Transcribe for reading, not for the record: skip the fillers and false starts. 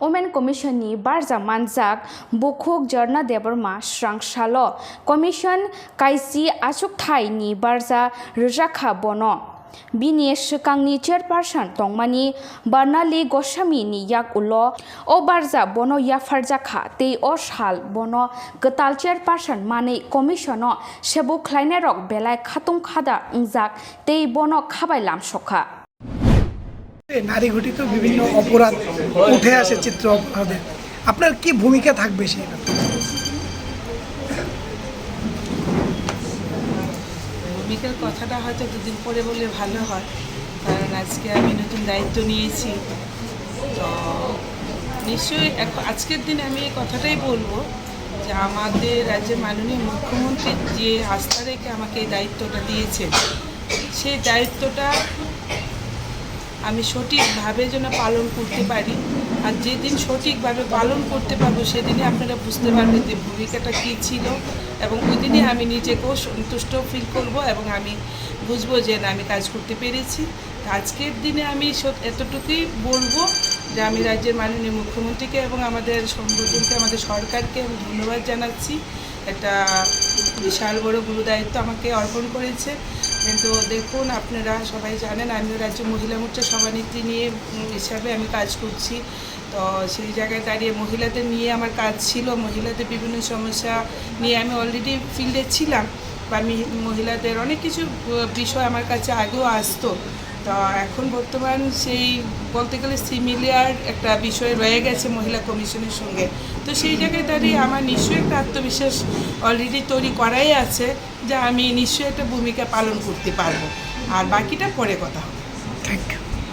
Omen Commission ni barza manjak bukhuk jarna deborma srangshalo Commission kaisi achuk thai ni barza rjakha bono bini shikangni chairperson tongmani Barnali Goswami ni yak ulo o barza bono yafarjakha tei o sal bono gatal chairperson mane commissiono sebu khlainerok belai khatung khada ungjak tei bono khabailam sokha নারী ঘটিত বিভিন্ন অপরাধ উঠে আসে চিত্র অপরাধে আপনার কি ভূমিকা থাকবে সেটা ভূমিকার কথাটা হয়তো দুদিন পরে বললে ভালো হয় কারণ আজকে আমি নতুন দায়িত্ব নিয়েছি তো নিশ্চয়ই আজকের দিনে আমি এই কথাটাই বলবো যে আমাদের রাজ্যের মাননীয় মুখ্যমন্ত্রী যে আস্থা রেখে আমাকে এই দায়িত্বটা দিয়েছেন সেই দায়িত্বটা আমি সঠিকভাবে যেন পালন করতে পারি আর যেদিন সঠিকভাবে পালন করতে পারবো সেদিনই আপনারা বুঝতে পারবেন যে ভূমিকাটা কী ছিল এবং ওই দিনই আমি নিজেকেও সন্তুষ্ট ফিল করব এবং আমি বুঝবো যে না আমি কাজ করতে পেরেছি আজকের দিনে আমি এতটুকুই বলবো যে আমি রাজ্যের মাননীয় মুখ্যমন্ত্রীকে এবং আমাদের সংগঠনকে আমাদের সরকারকে আমি ধন্যবাদ জানাচ্ছি একটা বিশাল বড় গুরু দায়িত্ব আমাকে অর্পণ করেছে কিন্তু দেখুন আপনারা সবাই জানেন আমি রাজ্য মহিলা মোর্চা সভানেত্রী নিয়ে হিসাবে আমি কাজ করছি তো সেই জায়গায় দাঁড়িয়ে মহিলাদের নিয়ে আমার কাজ ছিল মহিলাদের বিভিন্ন সমস্যা নিয়ে আমি অলরেডি ফিল্ডে ছিলাম বা আমি মহিলাদের অনেক কিছু বিষয় আমার কাছে আগেও আসতো তো এখন বর্তমান সেই বলতে গেলে সিমিলার একটা বিষয় রয়ে গেছে মহিলা কমিশনের সঙ্গে তো সেই জায়গায় দাঁড়িয়ে আমার নিশ্চয়ই একটা আত্মবিশ্বাস অলরেডি তৈরি করাই আছে যে আমি নিশ্চয়ই একটা ভূমিকা পালন করতে পারবো আর বাকিটা পরে কথা হবে।